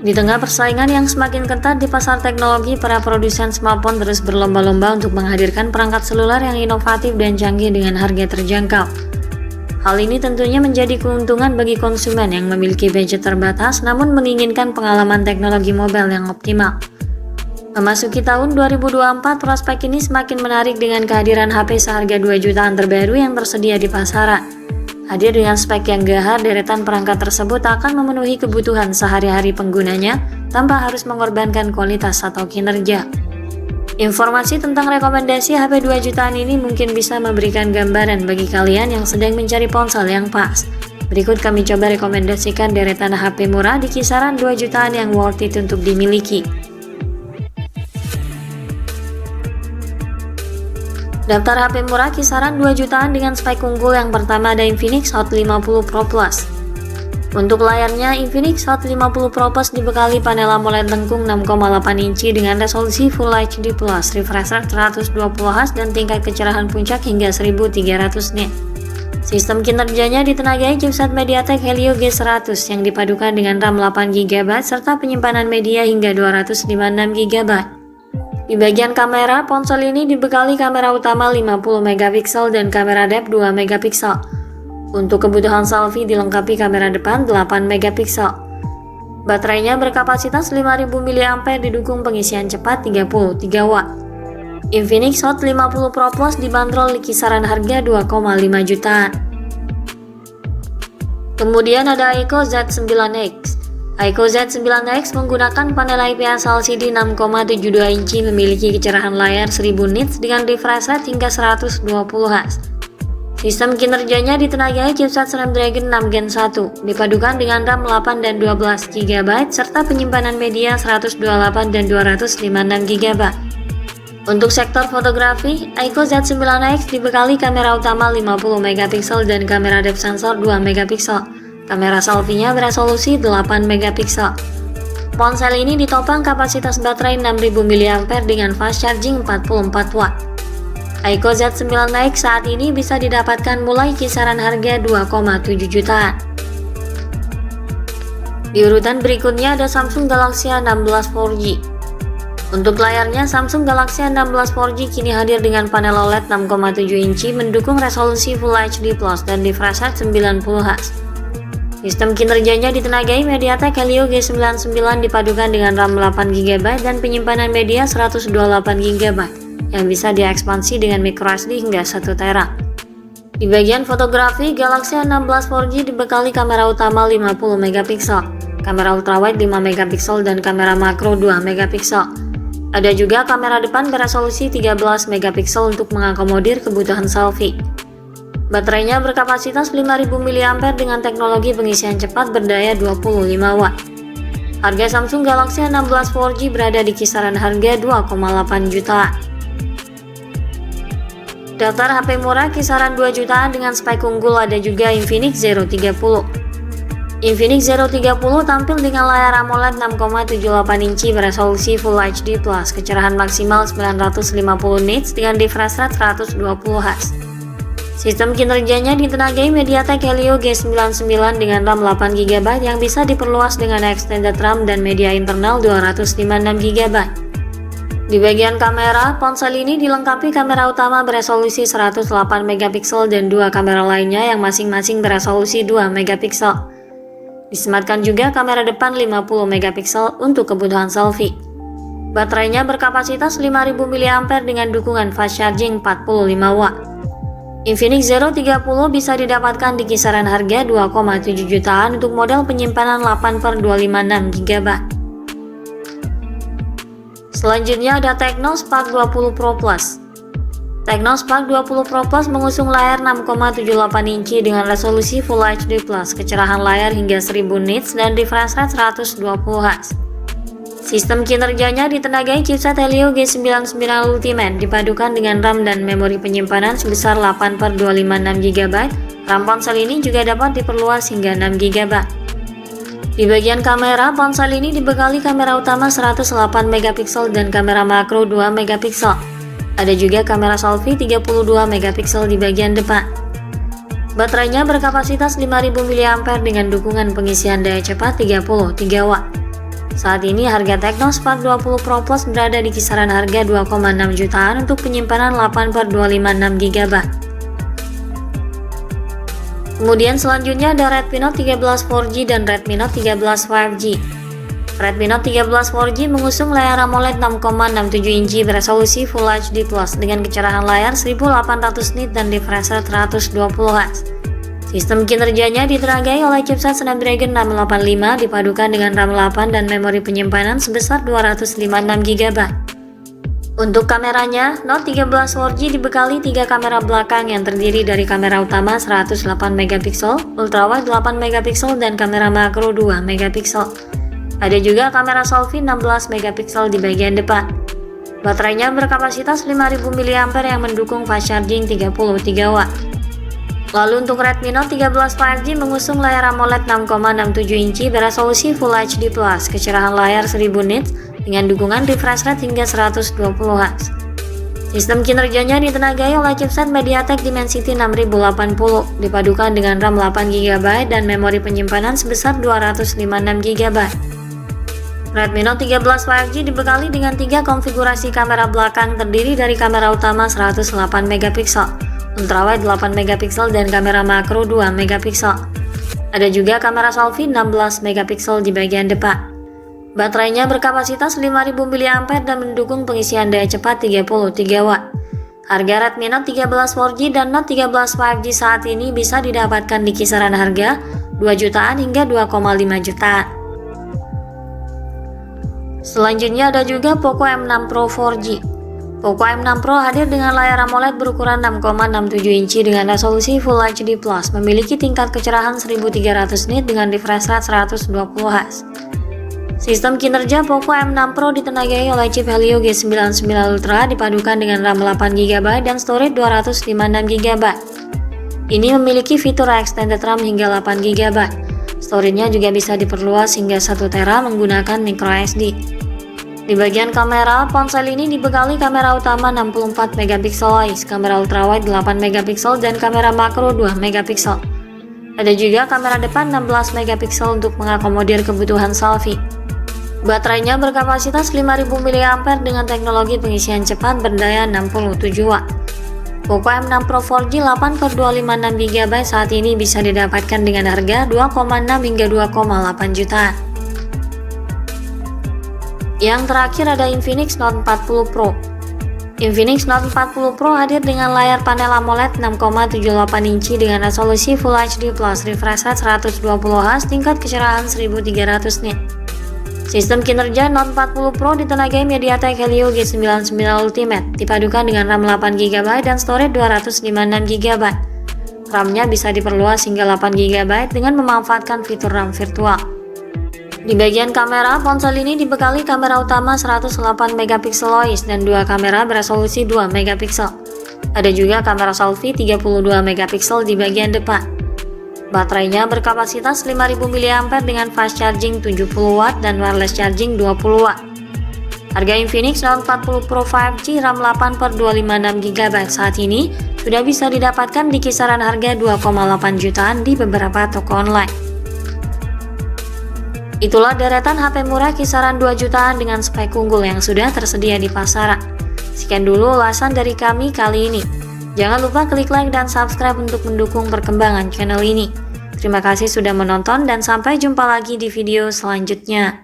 Di tengah persaingan yang semakin ketat di pasar teknologi, para produsen smartphone terus berlomba-lomba untuk menghadirkan perangkat seluler yang inovatif dan canggih dengan harga terjangkau. Hal ini tentunya menjadi keuntungan bagi konsumen yang memiliki budget terbatas namun menginginkan pengalaman teknologi mobile yang optimal. Memasuki tahun 2024, prospek ini semakin menarik dengan kehadiran HP seharga 2 jutaan terbaru yang tersedia di pasaran. Hadir dengan spek yang gahar, deretan perangkat tersebut akan memenuhi kebutuhan sehari-hari penggunanya tanpa harus mengorbankan kualitas atau kinerja. Informasi tentang rekomendasi HP 2 jutaan ini mungkin bisa memberikan gambaran bagi kalian yang sedang mencari ponsel yang pas. Berikut kami coba rekomendasikan deretan HP murah di kisaran 2 jutaan yang worth it untuk dimiliki. Daftar HP murah kisaran 2 jutaan dengan spek unggul. Yang pertama ada Infinix Hot 50 Pro Plus. Untuk layarnya, Infinix Hot 50 Pro Plus dibekali panel AMOLED lengkung 6,8 inci dengan resolusi Full HD+, refresh rate 120Hz dan tingkat kecerahan puncak hingga 1300 nits. Sistem kinerjanya ditenagai chipset MediaTek Helio G100 yang dipadukan dengan RAM 8GB serta penyimpanan media hingga 256GB. Di bagian kamera, ponsel ini dibekali kamera utama 50MP dan kamera depth 2MP. Untuk kebutuhan selfie dilengkapi kamera depan 8MP. Baterainya berkapasitas 5000 mAh didukung pengisian cepat 33W. Infinix Hot 50 Pro Plus dibanderol di kisaran harga 2,5 jutaan. Kemudian ada Aiko Z9X. Aiko Z9X menggunakan panel IPS LCD 6,72 inci, memiliki kecerahan layar 1000 nits dengan refresh rate hingga 120Hz. Sistem kinerjanya ditenagai chipset Snapdragon 6 Gen 1, dipadukan dengan RAM 8 dan 12GB serta penyimpanan media 128 dan 256GB. Untuk sektor fotografi, Aiko Z9X dibekali kamera utama 50MP dan kamera depth sensor 2MP. Kamera selfie-nya beresolusi 8MP. Ponsel ini ditopang kapasitas baterai 6000 mAh dengan fast charging 44W. Aiko Z9X saat ini bisa didapatkan mulai kisaran harga 2,7 jutaan. Di urutan berikutnya ada Samsung Galaxy A16 4G. Untuk layarnya, Samsung Galaxy A16 4G kini hadir dengan panel OLED 6,7 inci mendukung resolusi Full HD+ dan refresh rate 90Hz. Sistem kinerjanya ditenagai MediaTek Helio G99 dipadukan dengan RAM 8GB dan penyimpanan media 128GB yang bisa diekspansi dengan microSD hingga 1TB. Di bagian fotografi, Galaxy A16 4G dibekali kamera utama 50MP, kamera ultrawide 5MP dan kamera makro 2MP. Ada juga kamera depan beresolusi 13MP untuk mengakomodir kebutuhan selfie. Baterainya berkapasitas 5000 mAh dengan teknologi pengisian cepat berdaya 25W. Harga Samsung Galaxy A16 4G berada di kisaran harga 2,8 jutaan. Daftar HP murah kisaran 2 jutaan dengan spek unggul ada juga Infinix Zero 30. Infinix Zero 30 tampil dengan layar AMOLED 6,78 inci beresolusi Full HD+, kecerahan maksimal 950 nits dengan refresh rate 120Hz. Sistem kinerjanya ditenagai MediaTek Helio G99 dengan RAM 8GB yang bisa diperluas dengan extended RAM dan media internal 256GB. Di bagian kamera, ponsel ini dilengkapi kamera utama beresolusi 108MP dan dua kamera lainnya yang masing-masing beresolusi 2MP. Disematkan juga kamera depan 50MP untuk kebutuhan selfie. Baterainya berkapasitas 5000 mAh dengan dukungan fast charging 45W. Infinix Zero 30 bisa didapatkan di kisaran harga 2,7 jutaan untuk model penyimpanan 8/256GB. Selanjutnya ada Tecno Spark 20 Pro Plus. Tecno Spark 20 Pro Plus mengusung layar 6,78 inci dengan resolusi Full HD+, kecerahan layar hingga 1000 nits dan refresh rate 120Hz. Sistem kinerjanya ditenagai chipset Helio G99 Ultimate dipadukan dengan RAM dan memori penyimpanan sebesar 8/256GB. RAM ponsel ini juga dapat diperluas hingga 6GB. Di bagian kamera, ponsel ini dibekali kamera utama 108MP dan kamera makro 2MP. Ada juga kamera selfie 32MP di bagian depan. Baterainya berkapasitas 5000 mAh dengan dukungan pengisian daya cepat 33W. Saat ini harga Tecno Spark 20 Pro Plus berada di kisaran harga 2,6 jutaan untuk penyimpanan 8/256 GB. Kemudian selanjutnya ada Redmi Note 13 4G dan Redmi Note 13 5G. Redmi Note 13 4G mengusung layar AMOLED 6,67 inci beresolusi Full HD Plus dengan kecerahan layar 1800 nit dan refresh rate 120Hz. Sistem kinerjanya ditenagai oleh chipset Snapdragon 685 dipadukan dengan RAM 8 dan memori penyimpanan sebesar 256 GB. Untuk kameranya, Note 13 4G dibekali 3 kamera belakang yang terdiri dari kamera utama 108 MP, ultrawide 8 MP, dan kamera makro 2 MP. Ada juga kamera selfie 16 MP di bagian depan. Baterainya berkapasitas 5000 mAh yang mendukung fast charging 33 watt. Lalu untuk Redmi Note 13 5G mengusung layar AMOLED 6,67 inci beresolusi Full HD Plus, kecerahan layar 1000 nits dengan dukungan refresh rate hingga 120Hz. Sistem kinerjanya ditenagai oleh chipset MediaTek Dimensity 6080 dipadukan dengan RAM 8 GB dan memori penyimpanan sebesar 256 GB. Redmi Note 13 5G dibekali dengan 3 konfigurasi kamera belakang terdiri dari kamera utama 108 MP, ultrawide 8 MP dan kamera makro 2 MP. Ada juga kamera selfie 16 MP di bagian depan. Baterainya berkapasitas 5000 mAh dan mendukung pengisian daya cepat 33 watt. Harga Redmi Note 13 4G dan Note 13 5G saat ini bisa didapatkan di kisaran harga 2 jutaan hingga 2,5 jutaan. Selanjutnya ada juga Poco M6 Pro 4G. Poco M6 Pro hadir dengan layar AMOLED berukuran 6,67 inci dengan resolusi Full HD Plus, memiliki tingkat kecerahan 1300 nit dengan refresh rate 120Hz. Sistem kinerja Poco M6 Pro ditenagai oleh chip Helio G99 Ultra dipadukan dengan RAM 8 GB dan storage 256 GB. Ini memiliki fitur extended RAM hingga 8 GB. Storage-nya juga bisa diperluas hingga 1 TB menggunakan microSD. Di bagian kamera, ponsel ini dibekali kamera utama 64 MP OIS, kamera ultrawide 8 MP dan kamera makro 2 MP. Ada juga kamera depan 16 MP untuk mengakomodir kebutuhan selfie. Baterainya berkapasitas 5000 mAh dengan teknologi pengisian cepat berdaya 67 watt. Poco M6 Pro 4G 8/256 GB saat ini bisa didapatkan dengan harga 2,6 hingga 2,8 jutaan. Yang terakhir ada Infinix Note 40 Pro. Infinix Note 40 Pro hadir dengan layar panel AMOLED 6,78 inci dengan resolusi Full HD Plus, refresh rate 120Hz, tingkat kecerahan 1300 nit. Sistem kinerja Note 40 Pro ditenagai MediaTek Helio G99 Ultimate, dipadukan dengan RAM 8 GB dan storage 256 GB. RAM-nya bisa diperluas hingga 8 GB dengan memanfaatkan fitur RAM virtual. Di bagian kamera, ponsel ini dibekali kamera utama 108 MP OIS dan 2 kamera beresolusi 2 MP. Ada juga kamera selfie 32 MP di bagian depan. Baterainya berkapasitas 5000 mAh dengan fast charging 70 watt dan wireless charging 20 watt. Harga Infinix Note 40 Pro 5G RAM 8/256 GB saat ini sudah bisa didapatkan di kisaran harga 2,8 jutaan di beberapa toko online. Itulah deretan HP murah kisaran 2 jutaan dengan spek unggul yang sudah tersedia di pasaran. Sekian dulu ulasan dari kami kali ini. Jangan lupa klik like dan subscribe untuk mendukung perkembangan channel ini. Terima kasih sudah menonton dan sampai jumpa lagi di video selanjutnya.